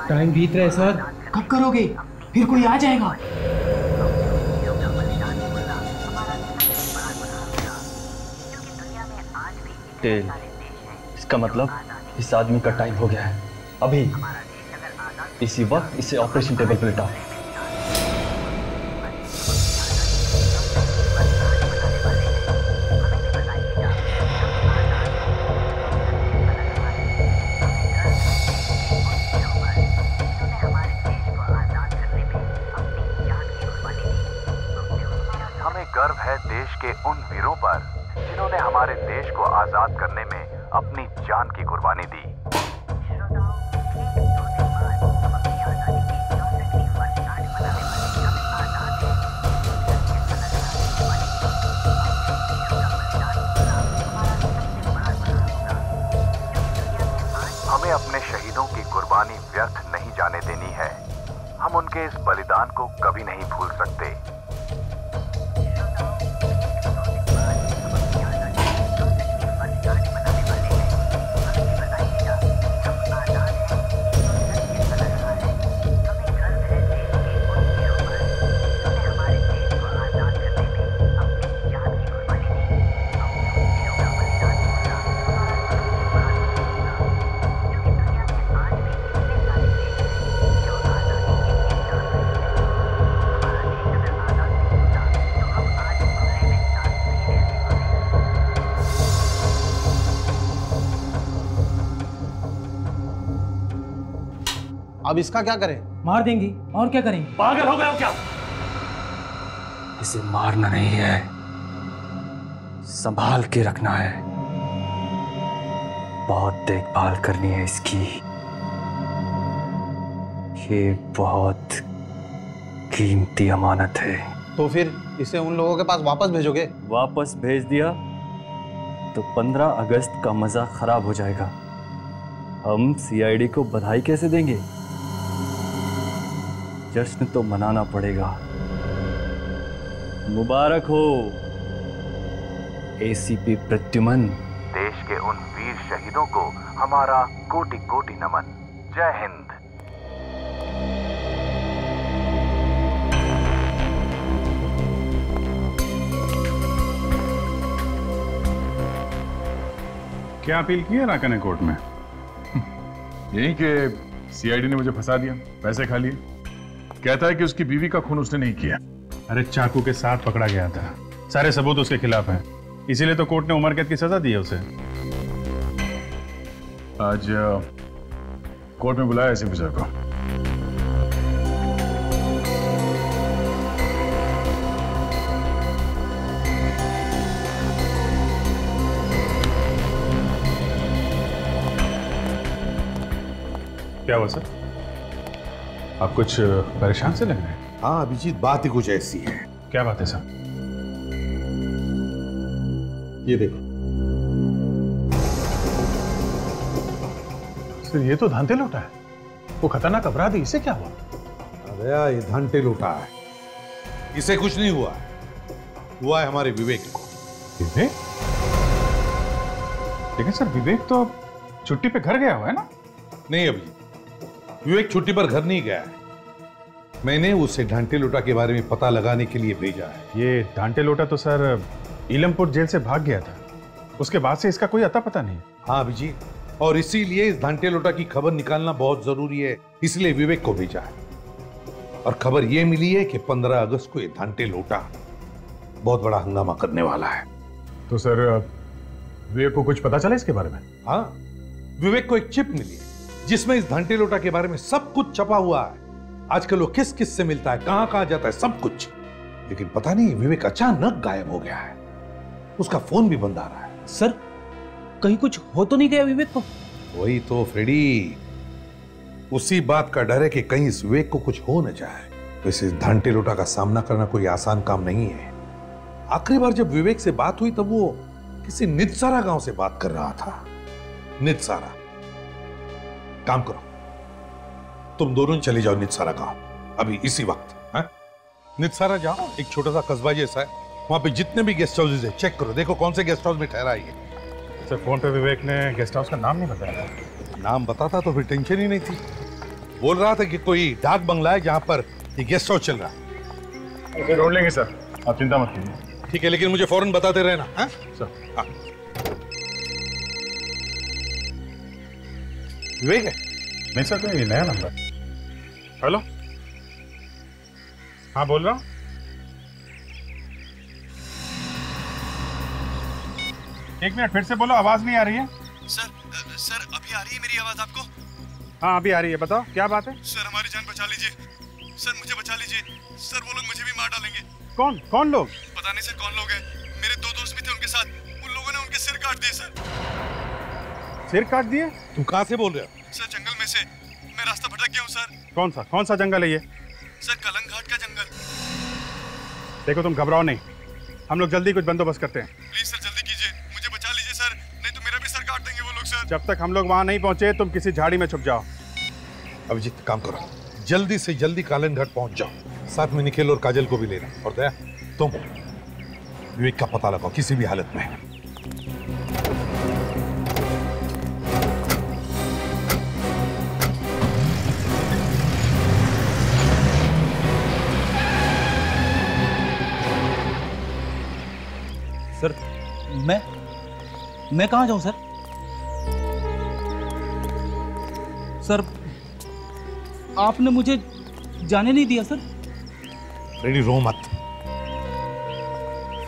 Time बीत रहा है सर। कब करोगे? फिर कोई आ जाएगा। टेल, इसका मतलब इस आदमी का टाइम हो गया है। अभी इसी वक्त इसे ऑपरेशन टेबल पर लिटाओ। हमें गर्व है देश के उन वीरों पर जिन्होंने हमारे देश को आजाद करने में अपनी जान की कुर्बानी दी। हमें अपने शहीदों की कुर्बानी व्यर्थ नहीं जाने देनी है। हम उनके इस बलिदान को कभी नहीं भूल सकते। अब इसका क्या करें? मार देंगे, और क्या करेंगे? पागल हो गए हो क्या? इसे मारना नहीं है, संभाल के रखना है। बहुत देखभाल करनी है इसकी। ये बहुत कीमती अमानत है। तो फिर इसे उन लोगों के पास वापस भेजोगे? वापस भेज दिया तो 15 अगस्त का मजा खराब हो जाएगा। हम सीआईडी को बधाई कैसे देंगे? जश्न तो मनाना पड़ेगा। मुबारक हो एसीपी प्रद्युमन। देश के उन वीर शहीदों को हमारा कोटि कोटि नमन। जय हिंद। क्या अपील की है राका ने कोर्ट में? यही कि सीआईडी ने मुझे फंसा दिया, पैसे खा लिए। कहता है कि उसकी बीवी का खून उसने नहीं किया। अरे चाकू के साथ पकड़ा गया था, सारे सबूत उसके खिलाफ हैं, इसीलिए तो कोर्ट ने उम्र कैद की सजा दी है उसे। आज कोर्ट में बुलाया एसीपी सर को। क्या हुआ सर? आप कुछ परेशान से लग रहे हैं? हाँ अभिजीत, बात ही कुछ ऐसी है। क्या बात है सर? ये देखो सर, ये तो धांधे लौटा है। वो खतरनाक अपराधी, इसे क्या हुआ? अरे ये धांटे लूटा है, इसे कुछ नहीं हुआ। हुआ है हमारे विवेक को। विवेक? लेकिन सर विवेक तो छुट्टी पे घर गया हुआ है ना? नहीं अभिजीत, विवेक छुट्टी पर घर नहीं गया है। मैंने उसे ढांटे लोटा के बारे में पता लगाने के लिए भेजा है। ये ढांटे लोटा तो सर इलमपुर जेल से भाग गया था, उसके बाद से इसका कोई अता पता नहीं। हाँ अभिजीत, और इसीलिए इस ढांटे लोटा की खबर निकालना बहुत जरूरी है, इसलिए विवेक को भेजा है। और खबर यह मिली है कि 15 अगस्त को ये ढांटे लोटा बहुत बड़ा हंगामा करने वाला है। तो सर विवेक को कुछ पता चला इसके बारे में? हाँ, विवेक को एक चिप मिली है जिसमें इस घंटे लोटा के बारे में सब कुछ छपा हुआ है। आजकल वो किस किस से मिलता है, कहां कहां जाता है, सब कुछ। लेकिन पता नहीं विवेक अचानक गायब हो गया है, उसका फोन भी बंद आ रहा है। सर कहीं कुछ हो तो नहीं गया विवेक को? वही तो फ्रेडी, उसी बात का डर है कि कहीं इस विवेक को कुछ हो न जाए। तो इस घंटे लोटा का सामना करना कोई आसान काम नहीं है। आखिरी बार जब विवेक से बात हुई तब वो किसी नितसारा गांव से बात कर रहा था। नितसारा, काम करो, तुम दोनों चले जाओ नितसारा गांव अभी इसी वक्त। नितसारा जाओ, एक छोटा सा कस्बा जैसा है, वहां पे जितने भी गेस्ट हाउसेज है चेक करो, देखो कौन से गेस्ट हाउस में ठहरा है। सर फोन पे विवेक ने गेस्ट हाउस का नाम नहीं बताया। नाम बताता तो फिर टेंशन ही नहीं थी। बोल रहा था कि कोई डाक बंगला है जहां पर ये गेस्ट हाउस चल रहा है। ढूंढ लेंगे सर, आप चिंता मत कीजिए। ठीक है, लेकिन मुझे फौरन बताते रहना। हाँ सर। हाँ। विवेक है? नहीं सर, ये नया नंबर। हेलो, हाँ बोल रहा हूँ। एक मिनट फिर से बोलो, आवाज नहीं आ रही है। सर अभी आ रही है मेरी आवाज आपको? हाँ अभी आ रही है, बताओ क्या बात है। सर हमारी जान बचा लीजिए, सर मुझे बचा लीजिए। सर वो लोग मुझे भी मार डालेंगे। कौन लोग? पता नहीं सर कौन लोग हैं। मेरे 2 दोस्त भी थे उनके साथ, उन लोगों ने उनके सिर काट दिए सर। सिर काट दिए? तुम कहाँ से बोल रहे हो? सर जंगल में से, मैं रास्ता भटक गया हूँ सर। कौन सा जंगल है ये? सर कलंग घाट का जंगल। देखो तुम घबराओ नहीं, हम लोग जल्दी कुछ बंदोबस्त करते हैं। प्लीज सर जल्दी कीजिए, मुझे बचा लीजिए सर, नहीं तो मेरा भी सर काट देंगे वो लोग सर। जब तक हम लोग वहां नहीं पहुंचे तुम किसी झाड़ी में छुप जाओ। अभिजीत काम करो, जल्दी से जल्दी कालन घाट पहुंच जाओ, साथ में निखिल और काजल को भी लेना। और दया तुम विवेक का पता लगाओ किसी भी हालत में। सर मैं कहाँ जाऊँ सर? सर आपने मुझे जाने नहीं दिया सर। रेडी, रो मत।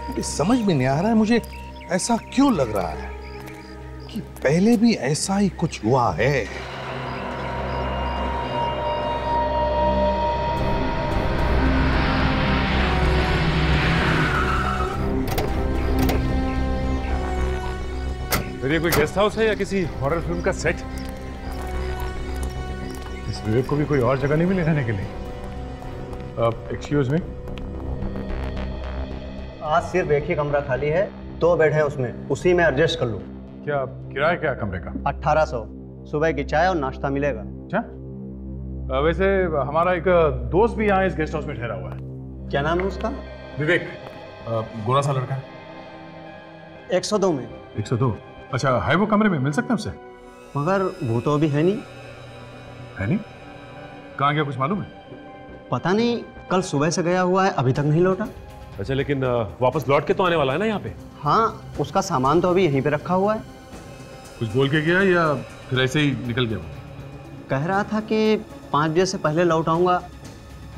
मुझे समझ में नहीं आ रहा है, मुझे ऐसा क्यों लग रहा है कि पहले भी ऐसा ही कुछ हुआ है। फिर ये कोई गेस्ट हाउस है या किसी हॉरर फिल्म का सेट? इस विवेक को भी कोई और जगह नहीं मिली रहने के लिए? एक्सक्यूज मी, आज सिर्फ एक ही कमरा खाली है, 2 बेड हैं उसमें, उसी में एडजस्ट कर लो। क्या किराया क्या कमरे का? 1800, सुबह की चाय और नाश्ता मिलेगा। अच्छा, वैसे हमारा एक दोस्त भी यहाँ इस गेस्ट हाउस में ठहरा हुआ है। क्या नाम है उसका? विवेक, गोरा सा लड़का है। 102 में। 102? अच्छा, है वो कमरे में, मिल सकते हैं उससे? मगर वो तो अभी है नहीं। है नहीं? कहाँ गया कुछ मालूम है? पता नहीं, कल सुबह से गया हुआ है, अभी तक नहीं लौटा। अच्छा, लेकिन वापस लौट के तो आने वाला है ना यहाँ पे? हाँ, उसका सामान तो अभी यहीं पे रखा हुआ है। कुछ बोल के गया या फिर ऐसे ही निकल गया? कह रहा था कि 5 बजे से पहले लौट आऊंगा।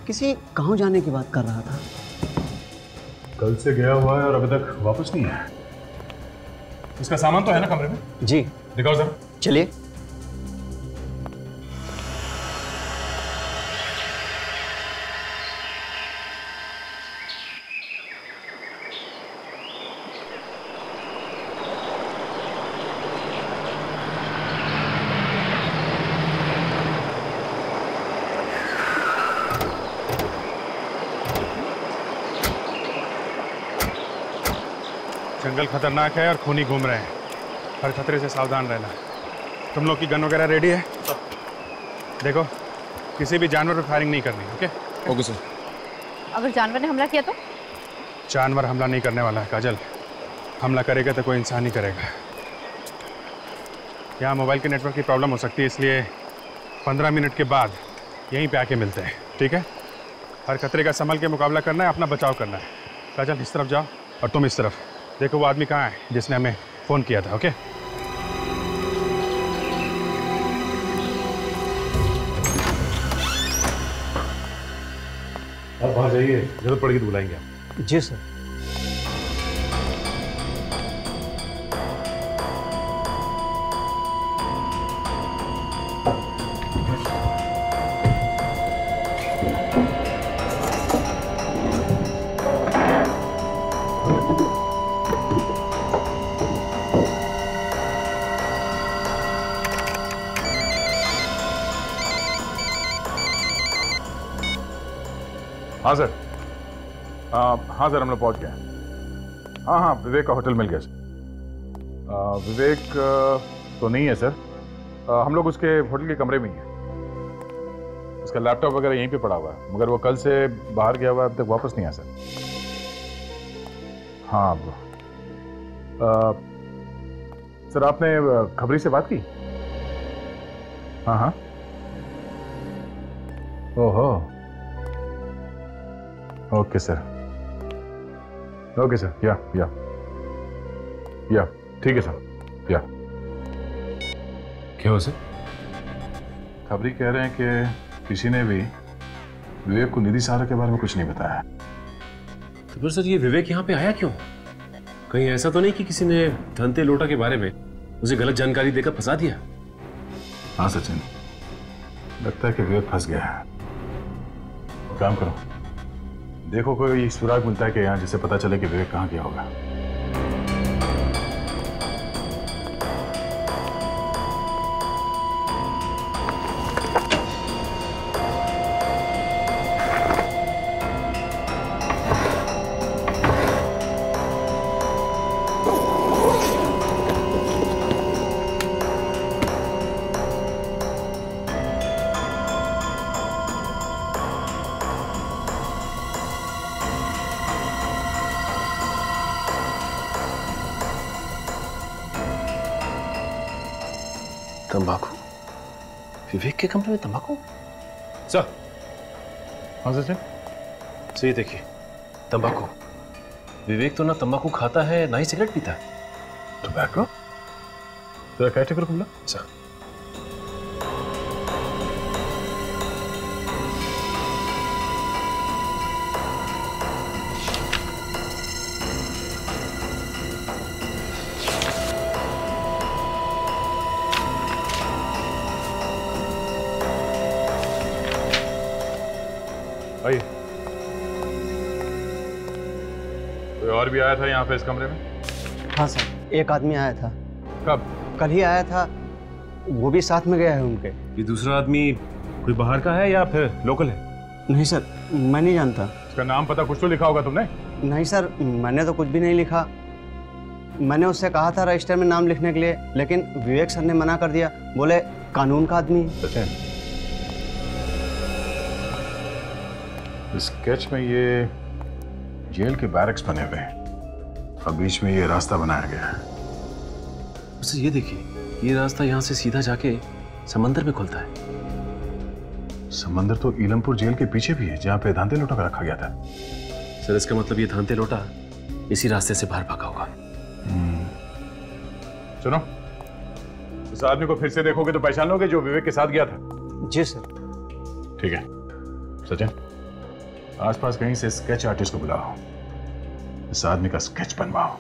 किसी गाँव जाने की बात कर रहा था। कल से गया हुआ है और अभी तक वापस नहीं आया। इसका सामान तो है ना कमरे में? जी। दिखाओ जरा। चलिए। जंगल खतरनाक है और खूनी घूम रहे हैं, हर खतरे से सावधान रहना। तुम लोग की गन वगैरह रेडी है? देखो, किसी भी जानवर पर फायरिंग नहीं करनी। ओके? Okay sir. अगर जानवर ने हमला किया तो? जानवर हमला नहीं करने वाला है काजल, हमला करेगा तो कोई इंसान ही करेगा। यहाँ मोबाइल के नेटवर्क की प्रॉब्लम हो सकती है, इसलिए 15 मिनट के बाद यहीं पे आके मिलते हैं, ठीक है? हर खतरे का संभल के मुकाबला करना है, अपना बचाव करना है। काजल इस तरफ जाओ और तुम इस तरफ। देखो वो आदमी कहाँ है जिसने हमें फ़ोन किया था। ओके? आप वहाँ जाइए, जरूरत पड़ेगी तो बुलाएंगे आप। जी सर। हाँ सर। हाँ सर, हम लोग पहुँच गए। हाँ, विवेक का होटल मिल गया सर। विवेक तो नहीं है सर, हम लोग उसके होटल के कमरे में ही हैं। उसका लैपटॉप वगैरह यहीं पे पड़ा हुआ है, मगर वो कल से बाहर गया हुआ है, अब तक वापस नहीं आया सर। हाँ सर, आपने खबरी से बात की? हाँ, ओहो, ओके सर, ओके सर, या ठीक है सर, या। क्या हो सर? खबरी कह रहे हैं कि किसी ने भी विवेक को निधि सहारा के बारे में कुछ नहीं बताया। तो फिर सर ये विवेक यहाँ पे आया क्यों? कहीं ऐसा तो नहीं कि किसी ने धनते लोटा के बारे में उसे गलत जानकारी देकर फंसा दिया? हाँ सचिन, लगता है कि विवेक फंस गया है। काम करो, देखो कोई सुराग मिलता है कि यहाँ जिससे पता चले कि विवेक कहाँ गया होगा। तंबाकू? विवेक के कमरे में तंबाकू? सर। हाँ सचिन? सर ये देखिए, तंबाकू। विवेक तो ना तंबाकू खाता है ना ही सिगरेट पीता है। टोबैको? तेरा क्या टिकर खुला? सर। आइए। कोई और भी आया था यहाँ पे इस कमरे में? हाँ सर, एक आदमी आया था। कब? कल ही आया था, वो भी साथ में गया है उनके। ये दूसरा आदमी कोई बाहर का है या फिर लोकल है? नहीं सर, मैं नहीं जानता। इसका नाम पता कुछ तो लिखा होगा तुमने? नहीं सर, मैंने तो कुछ भी नहीं लिखा। मैंने उससे कहा था रजिस्टर में नाम लिखने के लिए, लेकिन विवेक सर ने मना कर दिया। बोले कानून का आदमी। स्केच में ये जेल के बैरक्स बने हुए हैं और बीच में ये रास्ता बनाया गया है। सर ये देखिए, ये रास्ता यहाँ से सीधा जाके समंदर में खुलता है। समंदर तो ईलमपुर जेल के पीछे भी है, जहाँ पे धांते लोटा का रखा गया था। सर इसका मतलब ये धांते लोटा इसी रास्ते से बाहर भागा होगा। सुनो, इस आदमी को फिर से देखोगे तो पहचान लोगे जो विवेक के साथ गया था? जी सर। ठीक है सचिन, आसपास कहीं से स्केच आर्टिस्ट को बुलाओ, इस आदमी का स्केच बनवाओ।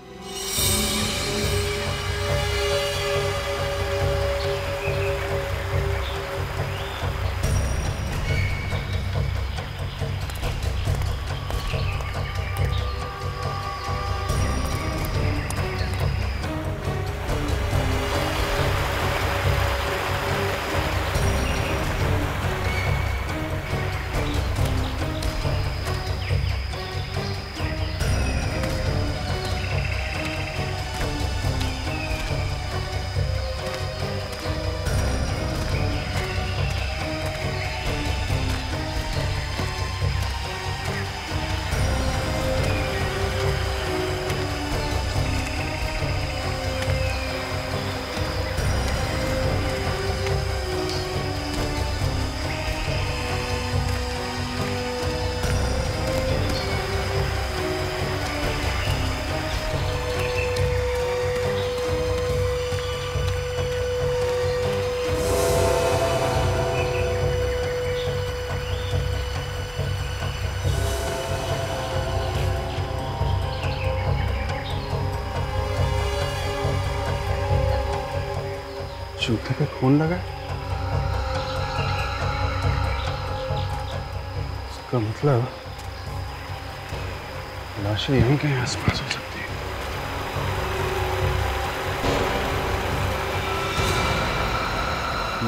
जूते पे खून लगा, इसका मतलब लाशें यहीं कहीं आसपास हो सकती है।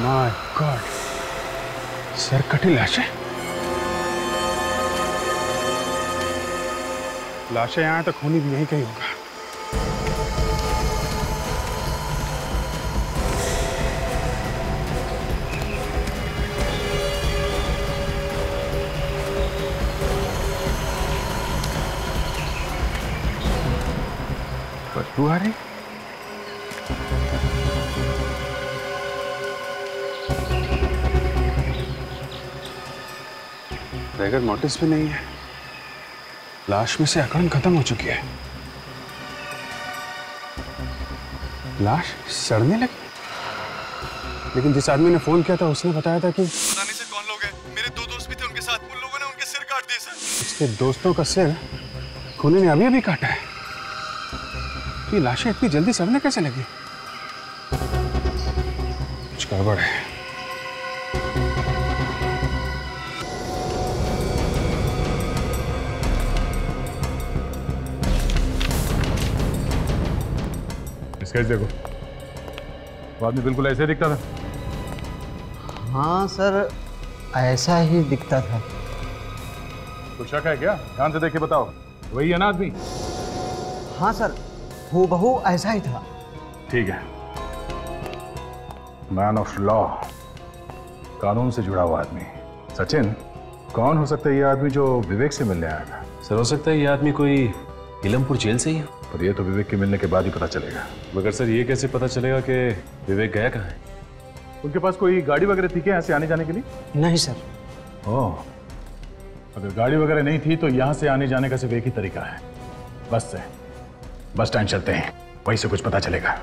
माय गॉड, सरकटी लाशें। लाशें यहाँ तो खूनी भी यहीं कहीं होगा। बदबू आ रही। बगैर नोटिस भी नहीं है। लाश में से अकड़ खत्म हो चुकी है। लाश सड़ने लगी। लेकिन जिस आदमी ने फोन किया था उसने बताया था कि पता नहीं सर कौन लोग हैं। मेरे 2 दोस्त भी थे उनके साथ। उन लोगों ने उनके सिर काट दिए सर। उसके दोस्तों का सिर खूनी ने अभी अभी काटा है। ये लाशें इतनी जल्दी सड़ने कैसे लगी? कुछ गड़बड़ है। स्केच देखो, वो आदमी बिल्कुल ऐसे दिखता था। हाँ सर, ऐसा ही दिखता था। कुछ शक है क्या? ध्यान से देख के बताओ, वही है ना आदमी? हाँ सर, हूबहू ऐसा ही था। ठीक है। मैन ऑफ लॉ, कानून से जुड़ा हुआ आदमी। सचिन, कौन हो सकता है ये आदमी जो विवेक से मिलने आया था? सर हो सकता है ये आदमी कोई इलमपुर जेल से ही हो। पर ये तो विवेक के मिलने के बाद ही पता चलेगा। मगर सर ये कैसे पता चलेगा कि विवेक गया कहाँ है? उनके पास कोई गाड़ी वगैरह थी क्या यहाँ से आने जाने के लिए? नहीं सर। ओह, अगर गाड़ी वगैरह नहीं थी तो यहाँ से आने जाने का सिर्फ एक ही तरीका है, बस से। बस स्टैंड चलते हैं, वहीं से कुछ पता चलेगा।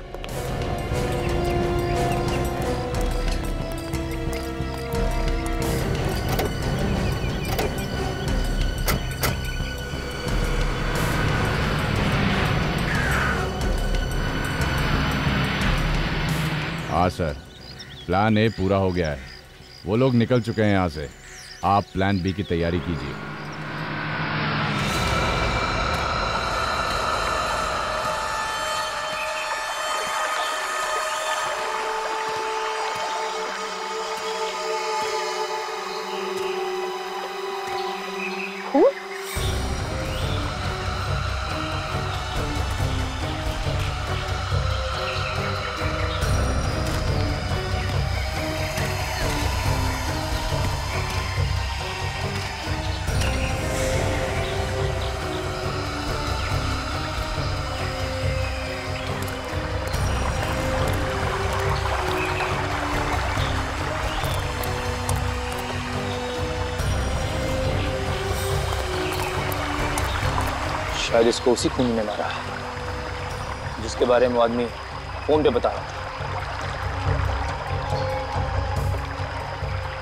हाँ सर, प्लान ए पूरा हो गया है। वो लोग निकल चुके हैं यहाँ से। आप प्लान बी की तैयारी कीजिए। शायद इसको उसी खूनी ने मारा है जिसके बारे में वो आदमी फोन पे बता रहा था।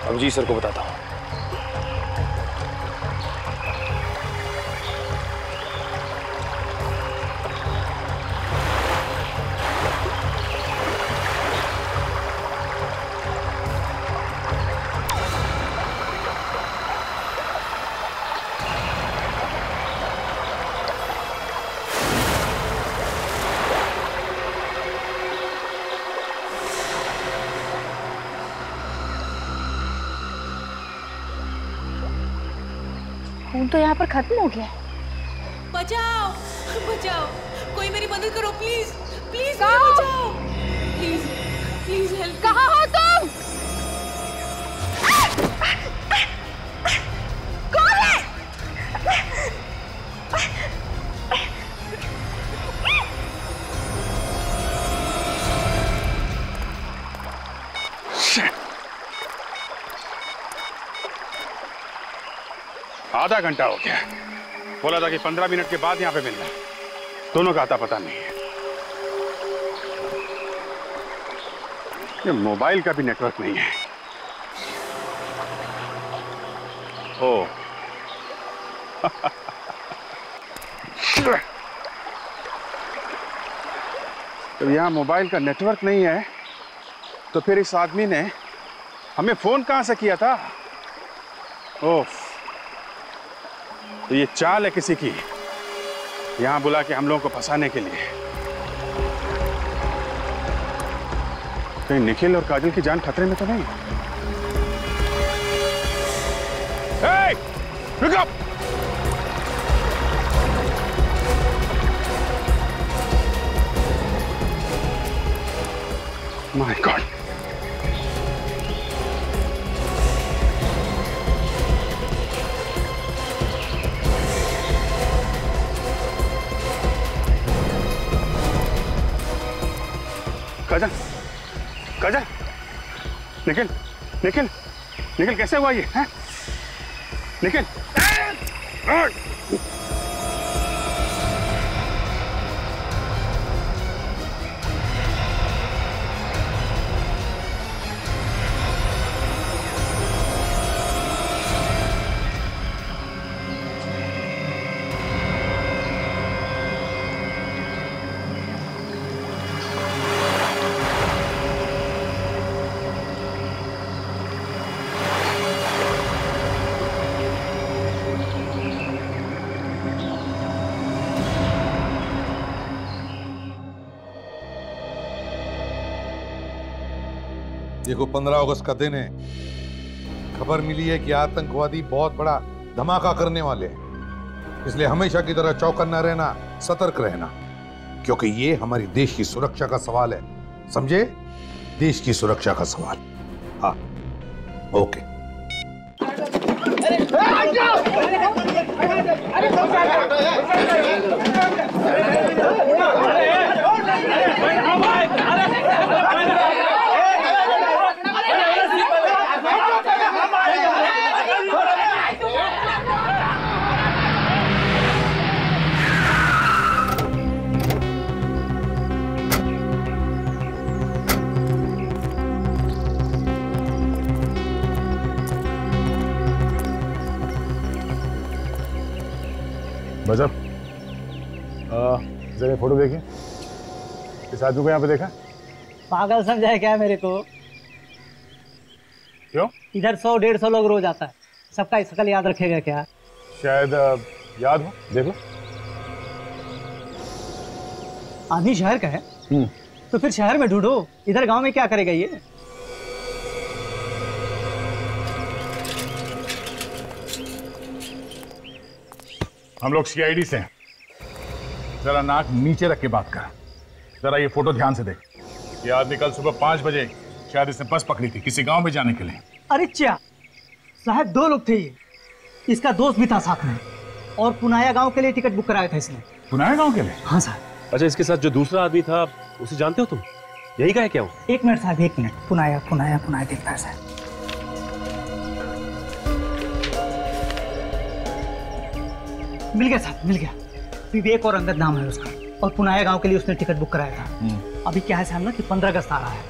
अब जी सर को बताता हूँ। खून तो यहाँ पर खत्म हो गया है। बचाओ बचाओ, कोई मेरी मदद करो प्लीज प्लीज, बचाओ प्लीज प्लीज हेल्प। कहाँ हो तुम? कौन है? आधा घंटा हो गया। बोला था कि 15 मिनट के बाद यहाँ पे मिलना। दोनों का आता पता नहीं है। ये मोबाइल का भी नेटवर्क नहीं है। ओ तो यहाँ मोबाइल का नेटवर्क नहीं है तो फिर इस आदमी ने हमें फोन कहाँ से किया था? ओह, तो ये चाल है किसी की, यहां बुला के हम लोगों को फंसाने के लिए। कहीं निखिल और काजल की जान खतरे में तो नहीं? हे, रुक जाओ। माय गॉड, काजल काजल, निखिल निखिल निखिल कैसे हुआ ये? हैं? लेकिन देखो 15 अगस्त का दिन है। खबर मिली है कि आतंकवादी बहुत बड़ा धमाका करने वाले हैं, इसलिए हमेशा की तरह चौकन्ना रहना, सतर्क रहना, क्योंकि ये हमारी देश की सुरक्षा का सवाल है। समझे? देश की सुरक्षा का सवाल। हाँ, ओके। बजब, जरा फोटो देखिए। इस आदमी को यहाँ पे देखा? पागल समझा है क्या मेरे को? क्यों? इधर 100-150 लोग रोज आता है, सबका शकल याद रखेगा क्या? शायद याद हो, देख लो। आदमी शहर का है तो फिर शहर में ढूंढो, इधर गांव में क्या करेगा ये? हम लोग सीआईडी से हैं। जरा नाक नीचे रख के बात कर। जरा ये फोटो ध्यान से देख। ये आदमी कल सुबह 5 बजे शायद इसने बस पकड़ी थी किसी गांव में जाने के लिए। अरे क्या साहब, 2 लोग थे ये, इसका दोस्त भी था साथ में, और पुनाया गांव के लिए टिकट बुक कराया था इसने। पुनाया गांव के लिए? हाँ साहब। अच्छा, इसके साथ जो दूसरा आदमी था उसे जानते हो तुम? यही का है क्या वो? 1 मिनट साहब, 1 मिनट। पुनाया पुनाया पुनाया दिखता है साहब। मिल गया साहब, मिल गया। विवेक और अंगद नाम है उसका, और पुनाया गांव के लिए उसने टिकट बुक कराया था। अभी क्या है साहब ना कि 15 अगस्त आ रहा है,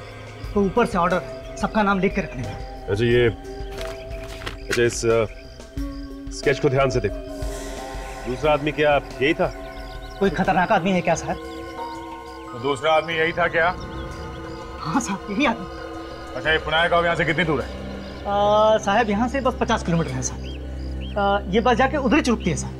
तो ऊपर से ऑर्डर है सबका नाम लिख के रखने का। अच्छा, इस स्केच को ध्यान से देखो। दूसरा आदमी क्या यही था? कोई खतरनाक आदमी है क्या साहब? तो दूसरा आदमी यही था क्या? हाँ साहब, यही आदमी। अच्छा, ये पुनाया गांव यहाँ से कितनी दूर है? साहब यहाँ से बस 50 किलोमीटर है साहब। ये बस जाके उधर ही रुकती है साहब।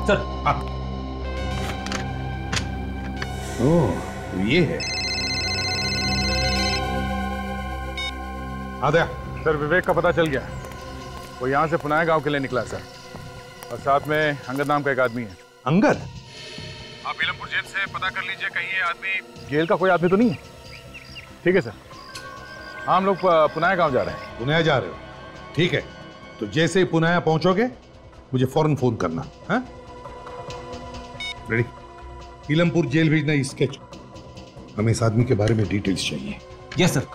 सर। हाँ। ओह, ये है। हाँ दया। सर, विवेक का पता चल गया। वो यहाँ से पुनाया गांव के लिए निकला सर, और साथ में अंगद नाम का एक आदमी है। अंगद? आप नीलमपुर जेल से पता कर लीजिए, कहीं ये आदमी जेल का कोई आदमी तो नहीं है। ठीक है सर। हाँ, हम लोग पुनाया गांव जा रहे हैं। पुनाया जा रहे हो? ठीक है, तो जैसे ही पुनाया पहुंचोगे मुझे फौरन फोन करना। हाँ, रेडी? नीलमपुर जेल भेजना स्केच। हमें इस आदमी के बारे में डिटेल्स चाहिए। Yes sir.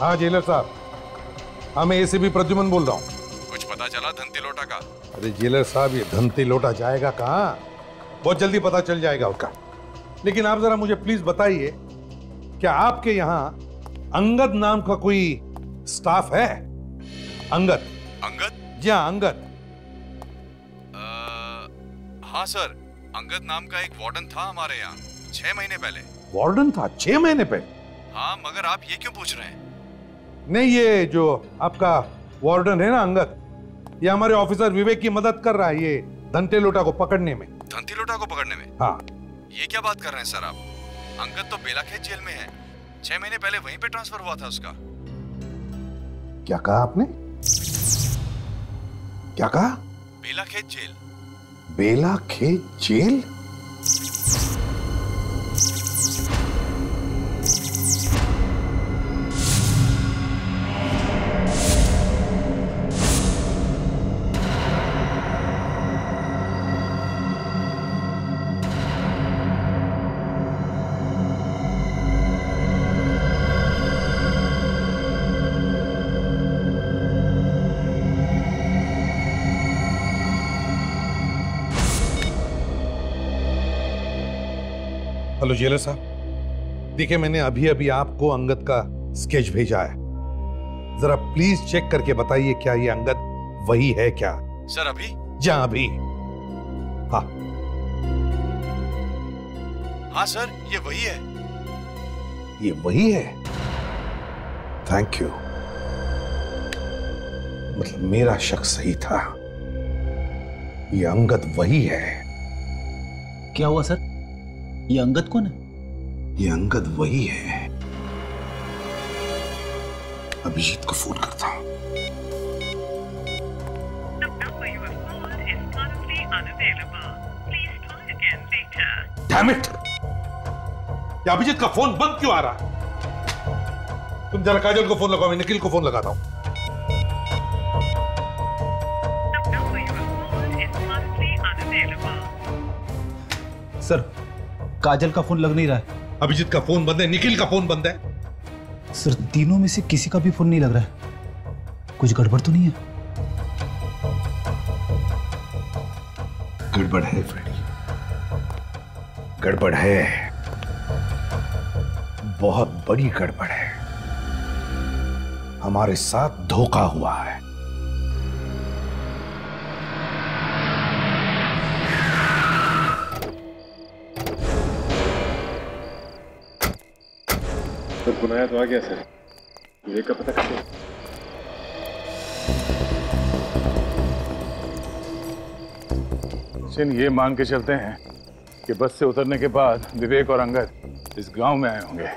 हाँ जेलर साहब, हाँ मैं एसीपी प्रद्युमन बोल रहा हूँ। कुछ पता चला धनती लोटा का? अरे जेलर साहब, ये धनती लोटा जाएगा कहाँ? बहुत जल्दी पता चल जाएगा उसका। लेकिन आप जरा मुझे प्लीज बताइए, क्या आपके यहाँ अंगद नाम का कोई स्टाफ है? अंगद? अंगद? जी हाँ, अंगद। हाँ सर, अंगद नाम का एक वार्डन था हमारे यहाँ 6 महीने पहले। वार्डन था 6 महीने पहले? हाँ, मगर आप ये क्यों पूछ रहे हैं? नहीं, ये जो आपका वार्डन है ना अंगद, ये हमारे ऑफिसर विवेक की मदद कर रहा है ये धनते लोटा को पकड़ने में। धनती लोटा को पकड़ने में? हाँ। ये क्या बात कर रहे हैं सर आप? अंगद तो बेलाखेत जेल में है, 6 महीने पहले वहीं पे ट्रांसफर हुआ था उसका। क्या कहा आपने? क्या कहा? बेलाखेत जेल। बेलाखेत जेल? हेलो जेलर साहब, देखिए मैंने अभी अभी आपको अंगद का स्केच भेजा है, जरा प्लीज चेक करके बताइए क्या ये अंगद वही है क्या? सर अभी? जा अभी। हाँ हाँ सर, ये वही है। ये वही है? Thank you. मतलब मेरा शक सही था, ये अंगद वही है। क्या हुआ सर? ये अंगद कौन है? ये अंगद वही है। अभिजीत को फोन करता हूं। Damn it! ये अभिजीत का फोन बंद क्यों आ रहा है? तुम जरा काजल को फोन लगाओ, मैं निखिल को फोन लगाता हूं। सर काजल का फोन लग नहीं रहा है। अभिजीत का फोन बंद है, निखिल का फोन बंद है। सर तीनों में से किसी का भी फोन नहीं लग रहा है। कुछ गड़बड़ तो नहीं है? गड़बड़ है फ्रेडी, गड़बड़ है, बहुत बड़ी गड़बड़ है। हमारे साथ धोखा हुआ है। तो बुलाया तो आ गया सर, विवेक का पता कैसे? सचिन ये मान के चलते हैं कि बस से उतरने के बाद विवेक और अंगद इस गांव में आए होंगे।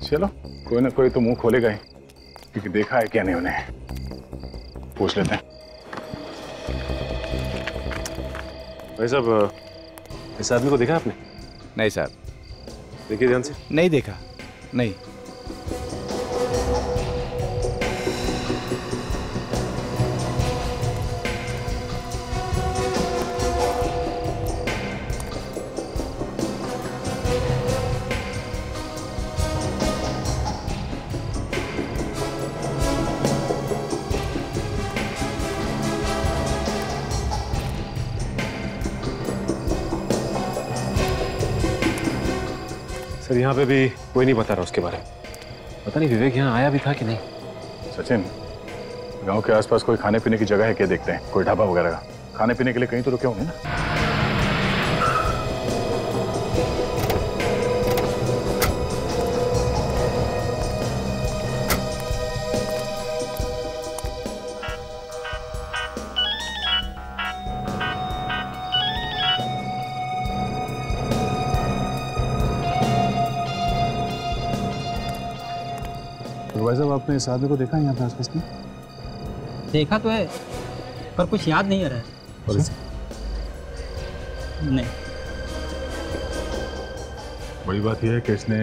चलो कोई ना कोई तो मुंह खोलेगा ही, क्योंकि देखा है क्या नहीं उन्हें। पूछ लेते हैं। भाई साहब, इस आदमी को देखा आपने? नहीं साहब। देखिए ध्यान से। नहीं देखा, नहीं। सर यहाँ पे भी कोई नहीं बता रहा उसके बारे में। पता नहीं विवेक यहाँ आया भी था कि नहीं। सचिन, गांव के आसपास कोई खाने पीने की जगह है क्या? देखते हैं, कोई ढाबा वगैरह का। खाने पीने के लिए कहीं तो रुके होंगे ना। वैसे आपने इस आदमी को देखा है यहाँ पे आसपास में? देखा तो है, पर कुछ याद नहीं आ रहा है। नहीं। बड़ी बात यह है कि इसने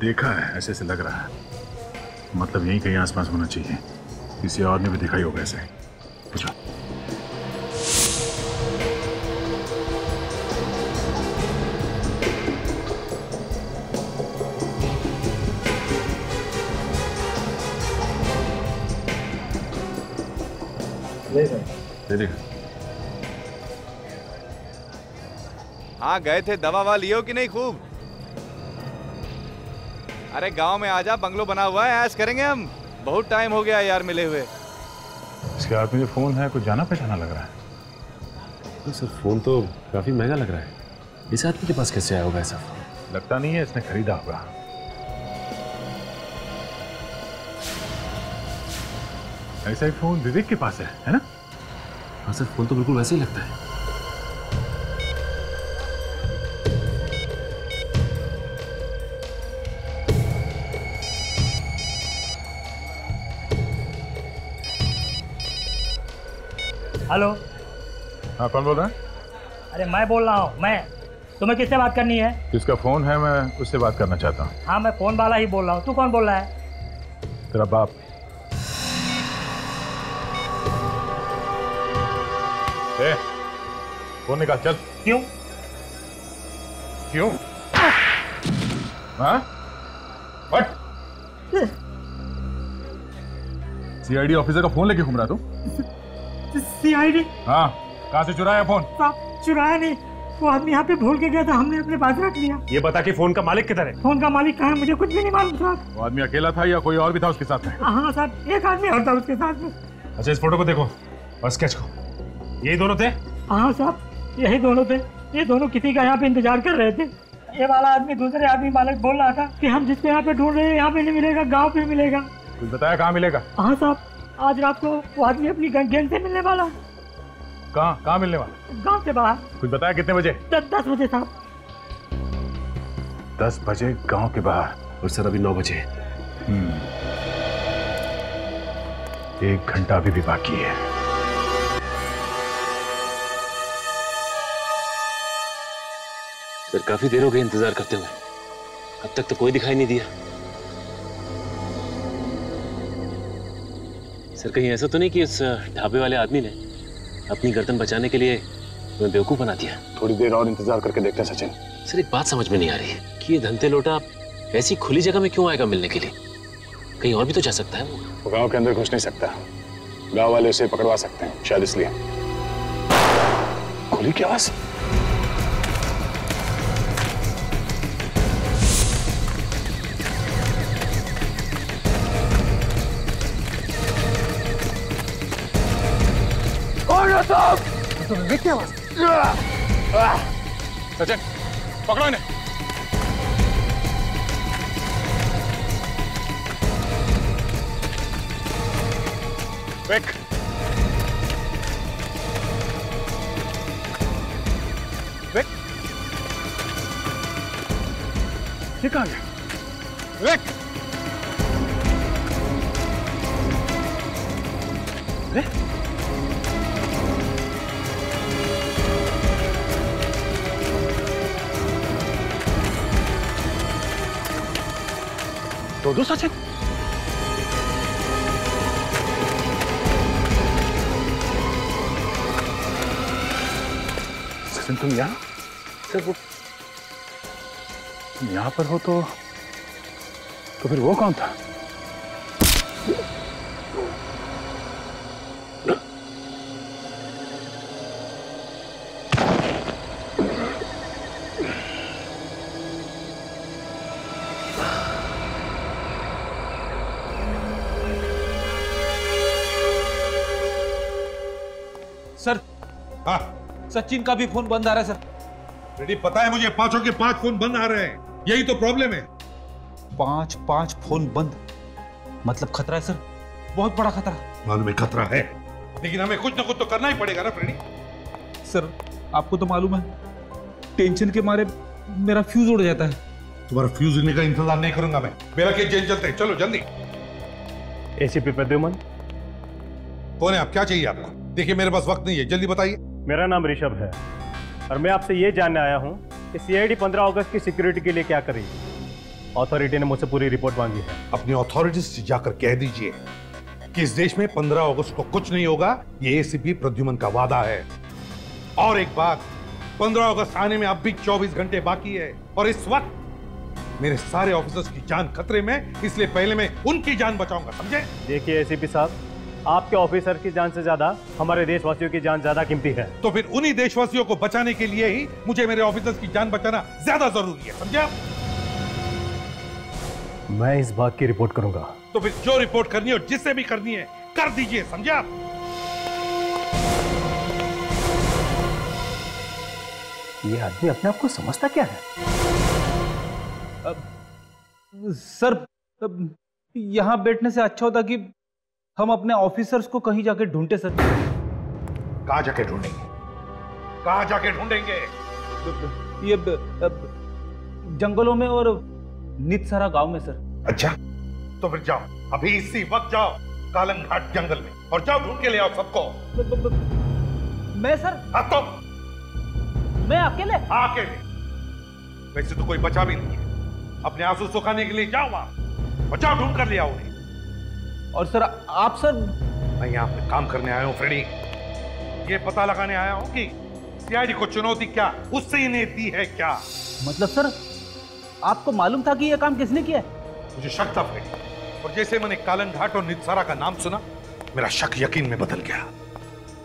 देखा है, ऐसे से लग रहा है। मतलब यहीं कहीं आसपास होना चाहिए। किसी और ने भी देखा ही होगा ऐसे। पूछो। दे देगा। हाँ गए थे, दवा ववा लियो कि नहीं खूब? अरे गांव में आजा, बंगलो बना हुआ है, ऐश करेंगे हम। बहुत टाइम हो गया यार मिले हुए। इसके हाथ में जो फोन है कुछ जाना पहचाना लग रहा है। तो सर फोन तो काफी महंगा लग रहा है। इस आदमी के पास कैसे आया होगा ऐसा फोन? लगता नहीं है इसने खरीदा होगा। ऐसा ही फोन विवेक के पास है ना? हाँ सर, फोन तो बिल्कुल वैसे ही लगता है। हेलो। हाँ कौन बोल रहा है? अरे मैं बोल रहा हूँ। मैं तुम्हें किससे बात करनी है? जिसका फोन है मैं उससे बात करना चाहता हूँ। हाँ मैं फोन वाला ही बोल रहा हूँ। तू कौन बोल रहा है? तेरा बाप। फोन निकाल चल। क्यों? क्यों? हाँ? हट। सीआईडी ऑफिसर का फोन लेके घूम रहा तू? सीआईडी? हाँ, कहाँ से चुराया फोन? साहब चुराया नहीं, वो आदमी यहाँ पे भूल के गया था, हमने अपने पास रख लिया। ये बता कि फोन का मालिक किधर है? फोन का मालिक कहाँ है मुझे कुछ भी नहीं मालूम साहब। वो आदमी अकेला था या कोई और भी था उसके साथ में? हाँ साहब, एक आदमी और था उसके साथ में। अच्छा, इस फोटो को देखो और स्केच को। यही दोनों थे? हाँ साहब, यही दोनों थे। ये दोनों किसी का यहाँ पे इंतजार कर रहे थे। ये वाला आदमी दूसरे आदमी मालिक बोल रहा था कि हम जिसको यहाँ पे ढूंढ रहे हैं यहाँ पे नहीं मिलेगा, गाँव पे मिलेगा। कुछ बताया कहाँ मिलेगा? हाँ साहब, आज रात को वो आदमी अपनी गैंग से मिलने वाला। कहाँ मिलने वाला? गाँव से बाहर। कुछ बताया कितने बजे? 10 बजे साहब। 10 बजे गांव के बाहर। और सर अभी 9 बजे। 1 घंटा अभी भी बाकी है। सर काफी देर हो गई इंतजार करते हुए, अब तक तो कोई दिखाई नहीं दिया। सर कहीं ऐसा तो नहीं कि उस ढाबे वाले आदमी ने अपनी गर्दन बचाने के लिए तुम्हें बेवकूफ बना दिया? थोड़ी देर और इंतजार करके देखते हैं सचिन। सर एक बात समझ में नहीं आ रही कि ये धंते लोटा ऐसी खुली जगह में क्यों आएगा मिलने के लिए? कहीं और भी तो जा सकता है वो गांव के अंदर घुस नहीं सकता, गांव वाले उसे पकड़वा सकते हैं, शायद इसलिए। खुली की आवाज। तो विवेक की आवाज। सचिन पकड़ो इन्हें। विवेक, विवेक, ये कहाँ गया? विवेक, दो सचिन। सचिन तुम यहाँ? सर वो यहाँ पर हो तो फिर वो कौन था? सर, हाँ सचिन का भी फोन बंद आ रहा है सर। रेडी, पता है मुझे, 5 के 5 फोन बंद आ रहे हैं। यही तो प्रॉब्लम है। 5 फोन बंद मतलब खतरा है सर, बहुत बड़ा खतरा। मालूम है खतरा है, लेकिन हमें कुछ ना कुछ तो करना ही पड़ेगा ना फ्रेडी। सर आपको तो मालूम है, टेंशन के मारे मेरा फ्यूज उड़ जाता है। तुम्हारा फ्यूज उड़ने का इंतजार नहीं करूंगा मैं। मेरा केस जेल चलते हैं, चलो जल्दी। एसीपी प्रद्युमन। कौन है आप? क्या चाहिए आपको? देखिए मेरे पास वक्त नहीं है, जल्दी बताइए। मेरा नाम ऋषभ है और मैं आपसे ये जानने आया हूँ कि सीआईडी 15 अगस्त की सिक्योरिटी के लिए क्या करेगी। अथॉरिटी ने मुझसे पूरी रिपोर्ट मांगी है। अपनी अथॉरिटी से जाकर कह दीजिए कि इस देश में 15 अगस्त को कुछ नहीं होगा। ये एसीपी प्रद्युमन का वादा है। और एक बात, 15 अगस्त आने में अब भी 24 घंटे बाकी है और इस वक्त मेरे सारे ऑफिसर्स की जान खतरे में, इसलिए पहले मैं उनकी जान बचाऊंगा, समझे? देखिए एसीपी साहब, आपके ऑफिसर की जान से ज्यादा हमारे देशवासियों की जान ज्यादा कीमती है। तो फिर उन्हीं देशवासियों को बचाने के लिए ही मुझे मेरे ऑफिसर्स की जान बचाना ज्यादा जरूरी है, समझे आप? मैं इस बात की रिपोर्ट करूंगा। तो फिर जो रिपोर्ट करनी है और जिससे भी करनी है कर दीजिए, समझे आप? ये आदमी अपने आप को समझता क्या है? सर यहां बैठने से अच्छा होता कि हम अपने ऑफिसर्स को कहीं जाके ढूंढते सर। कहां जाके ढूंढेंगे? कहां जाके ढूंढेंगे? ये जंगलों में और नितसरा गांव में सर। अच्छा, तो फिर जाओ, अभी इसी वक्त जाओ कालंग घाट जंगल में और जाओ ढूंढ के ले आओ सबको। मैं सर? हाँ तो मैं अकेले? अकेले? वैसे तो कोई बचा भी नहीं है। अपने आंसू सुखाने के लिए जाओ वहां और जाओ ढूंढ कर ले आओ उन्हें। और सर आप सर? मैं यहाँ पे काम करने आया हूँ फ्रेडी। ये पता लगाने आया हूँ कि सीआईडी को चुनौती क्या उससे इन्हें दी है क्या। मतलब सर आपको मालूम था कि यह काम किसने किया है? मुझे शक था फ्रेडी, और जैसे मैंने कालंग घाट और नितसारा का नाम सुना, मेरा शक यकीन में बदल गया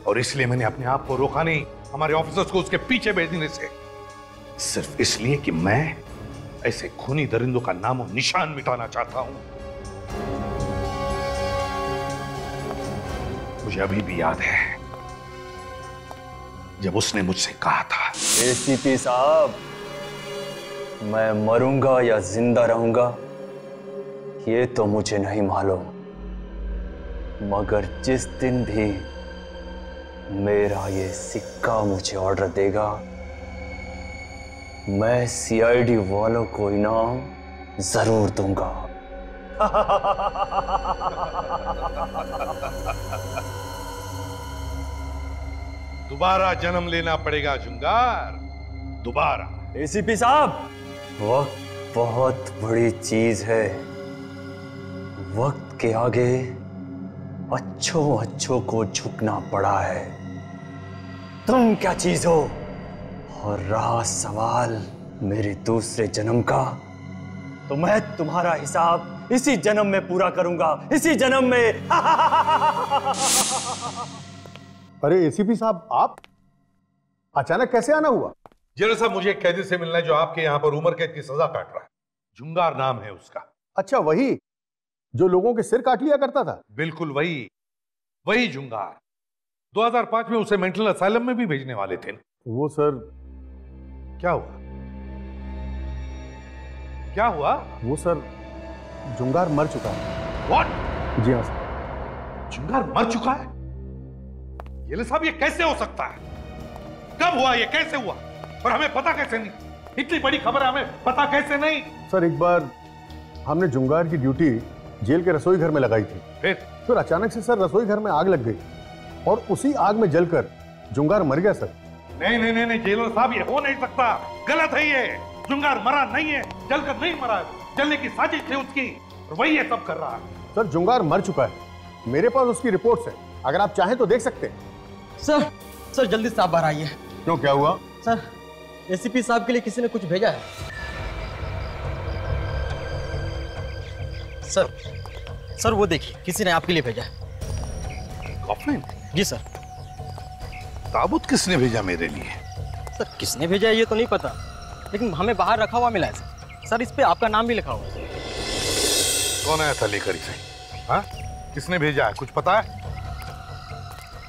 और इसलिए मैंने अपने आप को रोका नहीं, हमारे ऑफिसर्स को उसके पीछे भेजने से? सिर्फ इसलिए कि मैं ऐसे खूनी दरिंदों का नामो निशान मिटाना चाहता हूं। मुझे अभी भी याद है जब उसने मुझसे कहा था, एसीपी साहब, मैं मरूंगा या जिंदा रहूंगा ये तो मुझे नहीं मालूम, मगर जिस दिन भी मेरा ये सिक्का मुझे ऑर्डर देगा, मैं सीआईडी वालों को इनाम जरूर दूंगा। दोबारा जन्म लेना पड़ेगा जुंगार, दोबारा। एसीपी साहब, वक्त बहुत बड़ी चीज है। वक्त के आगे अच्छों को झुकना पड़ा है। तुम क्या चीज हो? और रहा सवाल मेरे दूसरे जन्म का, तो मैं तुम्हारा हिसाब इसी जन्म में पूरा करूंगा, इसी जन्म में। अरे एसीपी साहब, आप अचानक कैसे आना हुआ? जेलर साहब, मुझे एक कैदी से मिलना है जो आपके यहाँ पर उम्र कैद की सजा काट रहा है। जुंगार नाम है उसका। अच्छा, वही जो लोगों के सिर काट लिया करता था? बिल्कुल वही जुंगार। 2005 में उसे मेंटल असाइलम में भी भेजने वाले थे। वो सर, क्या हुआ? क्या हुआ? वो सर, जुंगार मर चुका है। व्हाट? जी हाँ सर। जुंगार मर चुका है? ये साहब, ये कैसे हो सकता है? कब हुआ? ये कैसे हुआ? और हमें पता कैसे नहीं? इतनी बड़ी खबर है, हमें पता कैसे नहीं? सर, एक बार हमने जुंगार की ड्यूटी जेल के रसोई घर में लगाई थी। फिर अचानक से सर रसोई घर में आग लग गई और उसी आग में जलकर जुंगार मर गया सर। नहीं जेलर साहब, ये हो नहीं सकता। गलत है ये। जुंगार मरा नहीं है, जलकर नहीं मरा है। जलने की साजिश थी उसकी और वही ये सब कर रहा है। सर, जुंगार मर चुका है। मेरे पास उसकी रिपोर्ट्स है, अगर आप चाहें तो देख सकते हैं। सर जल्दी से आप बाहर आइए। क्यों, क्या हुआ? सर, एसीपी साहब के लिए किसी ने कुछ भेजा है। सर वो देखिए, किसी ने आपके लिए भेजा है। कॉफिन? जी सर। ताबूत किसने भेजा मेरे लिए? सर, किसने भेजा है ये तो नहीं पता, लेकिन हमें बाहर रखा हुआ मिला है सर। इस पे आपका नाम भी लिखा हुआ है। कौन आया था लेकर इसे? हाँ? किसने भेजा है, कुछ पता है?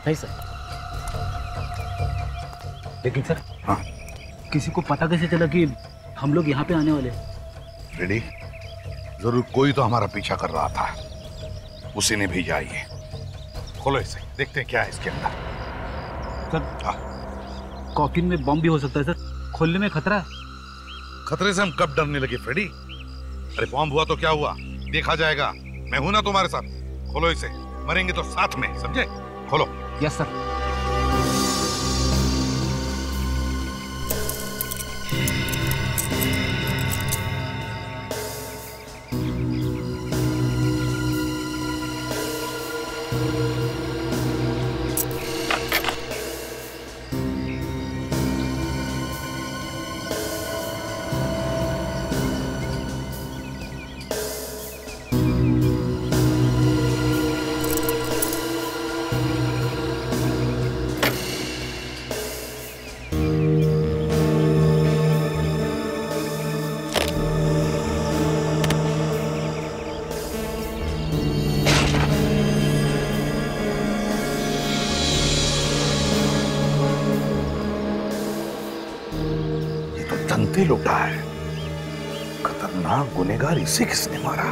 नहीं सर। लेकिन सर, हाँ, किसी को पता कैसे चला कि हम लोग यहाँ पे आने वाले? रेडी, जरूर कोई तो हमारा पीछा कर रहा था, उसी ने भेजा ये। खोलो इसे, देखते हैं क्या है इसके अंदर। सर, कॉफिन में बॉम्ब भी हो सकता है सर, खोलने में खतरा है। खतरे से हम कब डरने लगे फ्रेडी? अरे बॉम्ब हुआ तो क्या हुआ, देखा जाएगा। मैं हूं ना तुम्हारे साथ। खोलो इसे, मरेंगे तो साथ में, समझे? खोलो। Yes sir. धंते लुटा है। खतरनाक गुनहगार, इसे किसने मारा?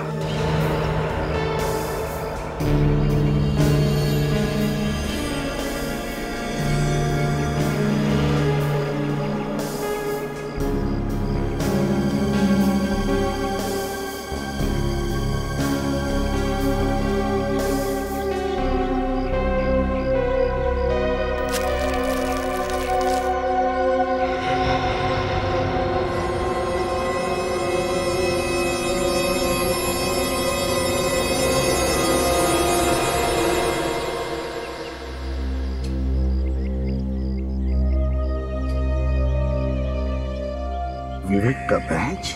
विवेक का बैच?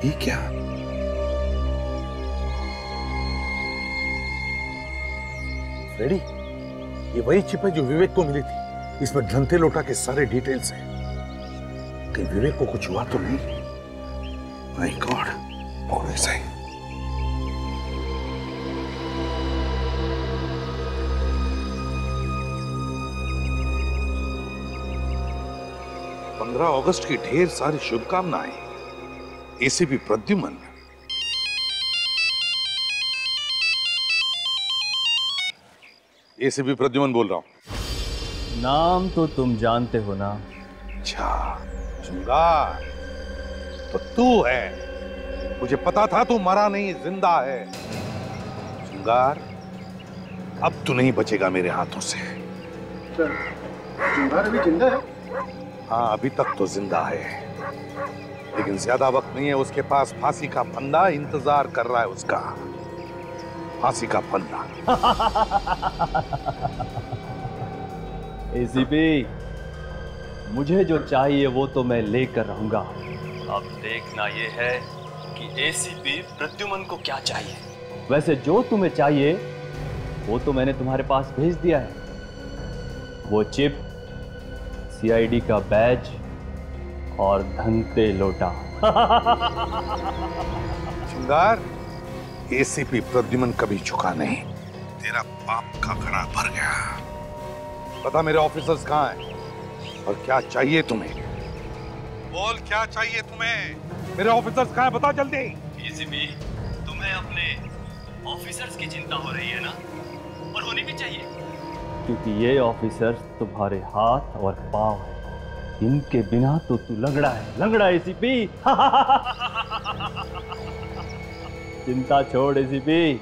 ये क्या? रेडी? ये वही चिप है जो विवेक को मिली थी। इसमें धनते लोटा के सारे डिटेल्स हैं। कहीं विवेक को कुछ हुआ तो नहीं? माय गॉड, और ऐसा ही। अगस्त की ढेर सारी शुभकामनाएं। एसीपी प्रद्युमन। एसीपी प्रद्युमन बोल रहा हूं। नाम तो तुम जानते हो ना? अच्छा, चुंगार तो तू है। मुझे पता था तू मरा नहीं, जिंदा है। चुंगार, अब तू नहीं बचेगा मेरे हाथों से। चुंगार अभी जिंदा है? हाँ, अभी तक तो जिंदा है, लेकिन ज्यादा वक्त नहीं है उसके पास। फांसी का फंदा इंतजार कर रहा है उसका। फांसी का फंदा। एसीपी, मुझे जो चाहिए वो तो मैं लेकर रहूंगा। अब देखना ये है कि एसीपी प्रद्युमन को क्या चाहिए। वैसे जो तुम्हें चाहिए वो तो मैंने तुम्हारे पास भेज दिया है। वो चिप, सीआईडी का बैज और धनते लोटा। चिंगार, एसीपी प्रद्युमन कभी झुका नहीं। तेरा पाप का घड़ा भर गया। पता मेरे ऑफिसर्स कहाँ हैं और क्या चाहिए तुम्हें? बोल, क्या चाहिए तुम्हें? मेरे ऑफिसर्स कहाँ हैं? बता जल्दी। एसीपी, तुम्हें अपने ऑफिसर्स की चिंता हो रही है ना? और होनी भी चाहिए, क्योंकि ये ऑफिसर्स तुम्हारे हाथ और पांव हैं। इनके बिना तो तू लंगड़ा है, लंगड़ा एसीपी। चिंता छोड़ एसीपी,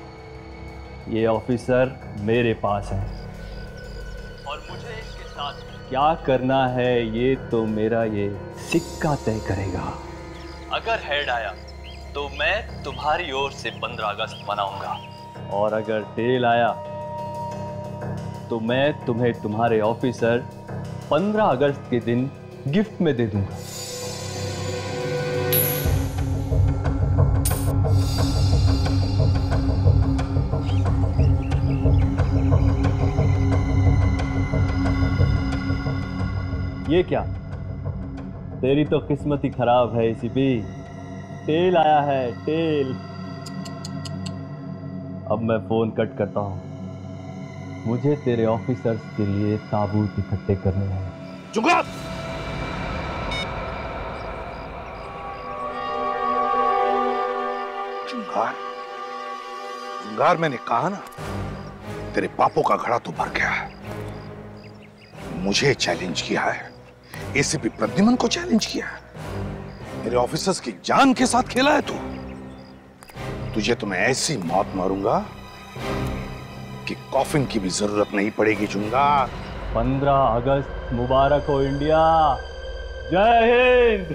ये ऑफिसर मेरे पास है और मुझे इसके साथ क्या करना है ये तो मेरा ये सिक्का तय करेगा। अगर हेड आया तो मैं तुम्हारी ओर से 15 अगस्त मनाऊंगा, और अगर टेल आया तो मैं तुम्हें तुम्हारे ऑफिसर 15 अगस्त के दिन गिफ्ट में दे दूंगा। ये क्या, तेरी तो किस्मत ही खराब है एसीपी। टेल आया है, टेल। अब मैं फोन कट करता हूं। मुझे तेरे ऑफिसर्स के लिए ताबूत इकट्ठे करने हैं। चुंगार! चुंगार, चुंगार, मैंने कहा ना, तेरे पापों का घड़ा तो भर गया है। मुझे चैलेंज किया है, एसीपी प्रद्युमन को चैलेंज किया है, मेरे ऑफिसर्स की जान के साथ खेला है तू। तुझे तो मैं ऐसी मौत मारूंगा कि कॉफिन की भी जरूरत नहीं पड़ेगी। चुंगार, 15 अगस्त मुबारक हो इंडिया। जय हिंद।